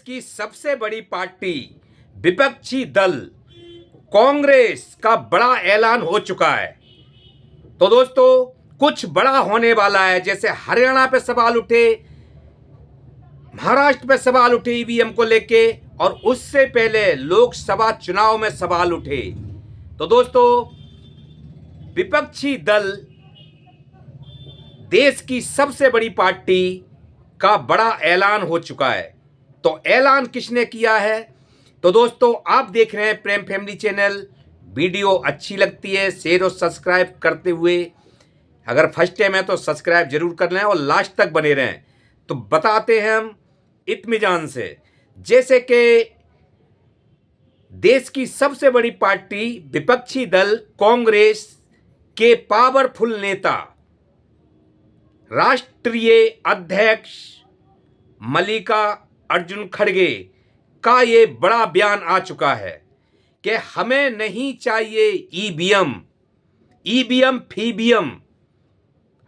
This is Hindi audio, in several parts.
की सबसे बड़ी पार्टी विपक्षी दल कांग्रेस का बड़ा ऐलान हो चुका है। तो दोस्तों, कुछ बड़ा होने वाला है। जैसे हरियाणा पे सवाल उठे, महाराष्ट्र पे सवाल उठे ईवीएम को लेके, और उससे पहले लोकसभा चुनाव में सवाल उठे। तो दोस्तों, विपक्षी दल देश की सबसे बड़ी पार्टी का बड़ा ऐलान हो चुका है। तो ऐलान किसने किया है? तो दोस्तों, आप देख रहे हैं प्रेम फैमिली चैनल। वीडियो अच्छी लगती है शेयर और सब्सक्राइब करते हुए, अगर फर्स्ट टाइम है तो सब्सक्राइब जरूर कर लें और लास्ट तक बने रहें। तो बताते हैं हम इत्मीजान से। जैसे कि देश की सबसे बड़ी पार्टी विपक्षी दल कांग्रेस के पावरफुल नेता राष्ट्रीय अध्यक्ष मल्लिका अर्जुन खड़गे का ये बड़ा बयान आ चुका है कि हमें नहीं चाहिए ईवीएम फीवीएम,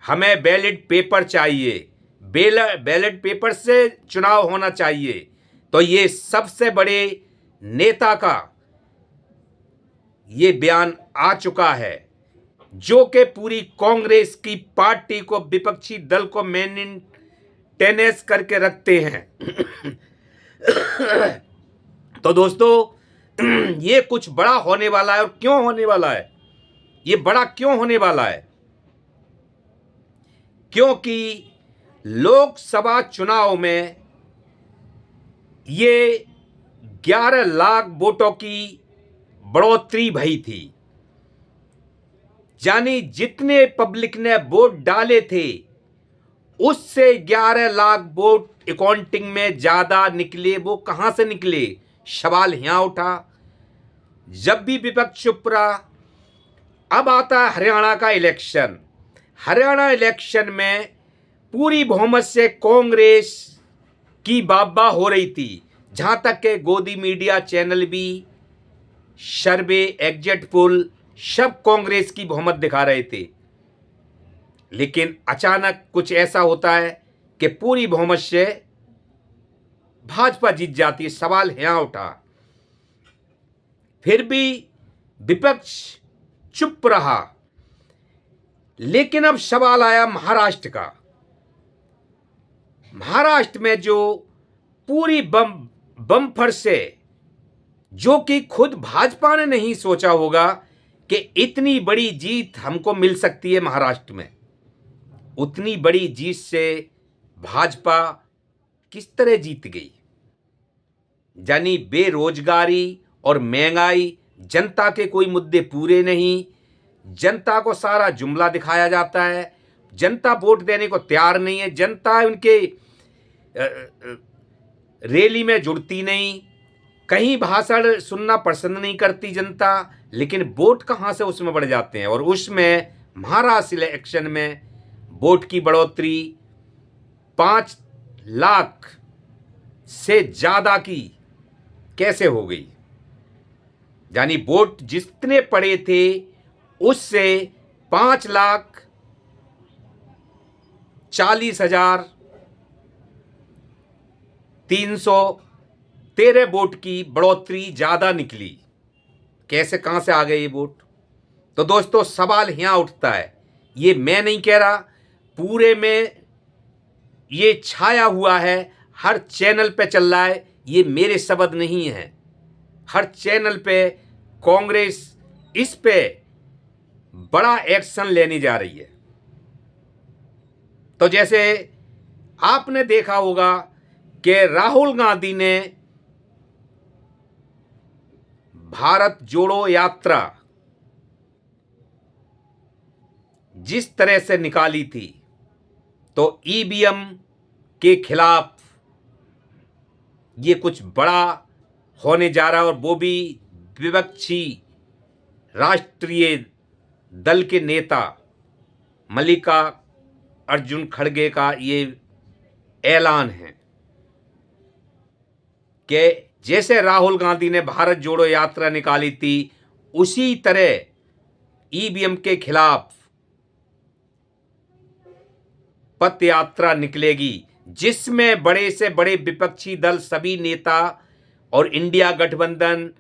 हमें बैलेट पेपर चाहिए। बैलेट पेपर से चुनाव होना चाहिए। तो ये सबसे बड़े नेता का ये बयान आ चुका है, जो कि पूरी कांग्रेस की पार्टी को, विपक्षी दल को मेंटेनेंस करके रखते हैं। तो दोस्तों, ये कुछ बड़ा होने वाला है। और क्यों होने वाला है? ये बड़ा क्यों होने वाला है? क्योंकि लोकसभा चुनाव में ये 11 लाख वोटों की बढ़ोतरी भई थी। यानी जितने पब्लिक ने वोट डाले थे उससे 11 लाख वोट अकाउंटिंग में ज्यादा निकले। वो कहां से निकले? सवाल यहां उठा। जब भी विपक्ष चुप रहा, अब आता है हरियाणा का इलेक्शन। हरियाणा इलेक्शन में पूरी बहुमत से कांग्रेस की बाबा हो रही थी। जहां तक के गोदी मीडिया चैनल भी, सर्वे, एग्जिट पोल, सब कांग्रेस की बहुमत दिखा रहे थे। लेकिन अचानक कुछ ऐसा होता है कि पूरी बहुमत से भाजपा जीत जाती है। सवाल यहां उठा। फिर भी विपक्ष चुप रहा। लेकिन अब सवाल आया महाराष्ट्र का। महाराष्ट्र में जो पूरी बम्पर से, जो कि खुद भाजपा ने नहीं सोचा होगा कि इतनी बड़ी जीत हमको मिल सकती है महाराष्ट्र में, उतनी बड़ी जीत से भाजपा किस तरह जीत गई। यानी बेरोजगारी और महंगाई, जनता के कोई मुद्दे पूरे नहीं, जनता को सारा जुमला दिखाया जाता है। जनता वोट देने को तैयार नहीं है। जनता उनके रैली में जुड़ती नहीं, कहीं भाषण सुनना पसंद नहीं करती जनता। लेकिन वोट कहां से उसमें बढ़ जाते हैं। और उसमें महाराष्ट्र इलेक्शन में वोट की बढ़ोतरी 5 लाख से ज्यादा की कैसे हो गई? यानी वोट जितने पड़े थे उससे 5,40,313 वोट की बढ़ोतरी ज्यादा निकली। कैसे, कहां से आ गए ये वोट? तो दोस्तों, सवाल यहां उठता है। ये मैं नहीं कह रहा, पूरे में ये छाया हुआ है, हर चैनल पे चल रहा है। ये मेरे शब्द नहीं है, हर चैनल पे कांग्रेस इस पे बड़ा एक्शन लेने जा रही है। तो जैसे आपने देखा होगा कि राहुल गांधी ने भारत जोड़ो यात्रा जिस तरह से निकाली थी, तो ईवीएम के खिलाफ ये कुछ बड़ा होने जा रहा है। और वो भी विपक्षी राष्ट्रीय दल के नेता मल्लिका अर्जुन खड़गे का ये ऐलान है कि जैसे राहुल गांधी ने भारत जोड़ो यात्रा निकाली थी, उसी तरह ईवीएम के खिलाफ पद यात्रा निकलेगी, जिसमें बड़े से बड़े विपक्षी दल, सभी नेता और इंडिया गठबंधन,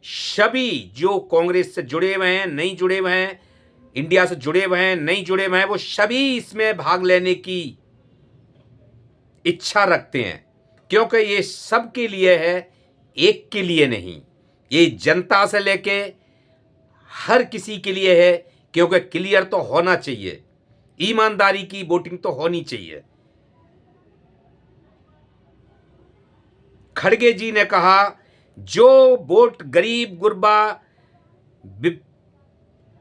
सभी जो कांग्रेस से जुड़े हुए हैं, नहीं जुड़े हुए हैं, इंडिया से जुड़े हुए हैं, नहीं जुड़े हुए हैं, वो सभी इसमें भाग लेने की इच्छा रखते हैं, क्योंकि ये सबके लिए है, एक के लिए नहीं। ये जनता से लेके हर किसी के लिए है, क्योंकि क्लियर तो होना चाहिए, ईमानदारी की वोटिंग तो होनी चाहिए। खड़गे जी ने कहा जो वोट गरीब गुरबा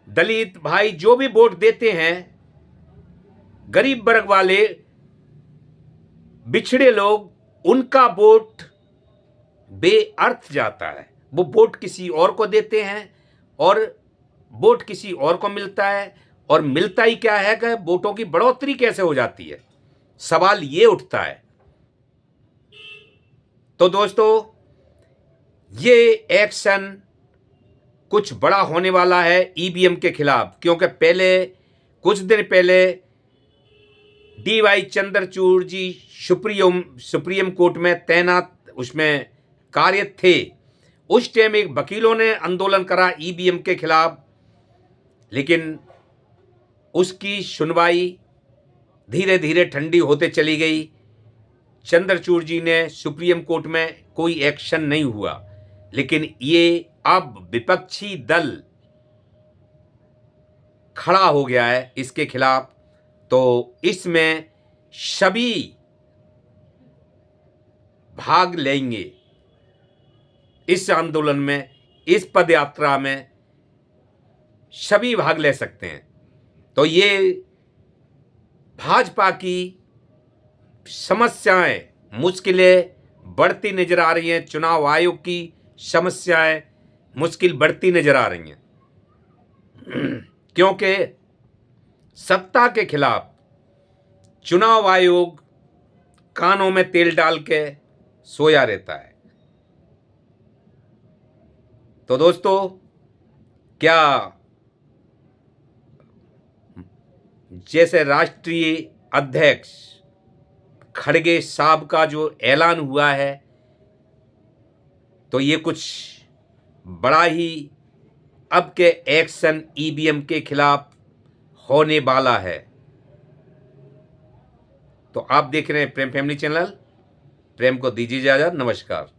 दलित भाई जो भी वोट देते हैं, गरीब वर्ग वाले, बिछड़े लोग, उनका वोट बेअर्थ जाता है। वो वोट किसी और को देते हैं और वोट किसी और को मिलता है, और मिलता ही क्या है कि वोटों की बढ़ोतरी कैसे हो जाती है, सवाल ये उठता है। तो दोस्तों, ये एक्शन कुछ बड़ा होने वाला है ईवीएम के खिलाफ, क्योंकि कुछ दिन पहले DY चंद्रचूड़ जी सुप्रीम कोर्ट में तैनात, उसमें कार्यरत थे। उस टाइम एक वकीलों ने आंदोलन करा ईवीएम के खिलाफ, लेकिन उसकी सुनवाई धीरे धीरे ठंडी होते चली गई। चंद्रचूड़ जी ने सुप्रीम कोर्ट में कोई एक्शन नहीं हुआ, लेकिन ये अब विपक्षी दल खड़ा हो गया है इसके खिलाफ। तो इसमें सभी भाग लेंगे, इस आंदोलन में, इस पदयात्रा में सभी भाग ले सकते हैं। तो ये भाजपा की समस्याएं, मुश्किलें बढ़ती नजर आ रही हैं। चुनाव आयोग की समस्याएं, मुश्किल बढ़ती नजर आ रही हैं, क्योंकि सत्ता के खिलाफ चुनाव आयोग कानों में तेल डाल के सोया रहता है। तो दोस्तों, क्या जैसे राष्ट्रीय अध्यक्ष खड़गे साहब का जो ऐलान हुआ है, तो ये कुछ बड़ा ही अब के एक्शन ईवीएम के खिलाफ होने वाला है। तो आप देख रहे हैं प्रेम फैमिली चैनल। प्रेम को दीजिए इजाजत। नमस्कार।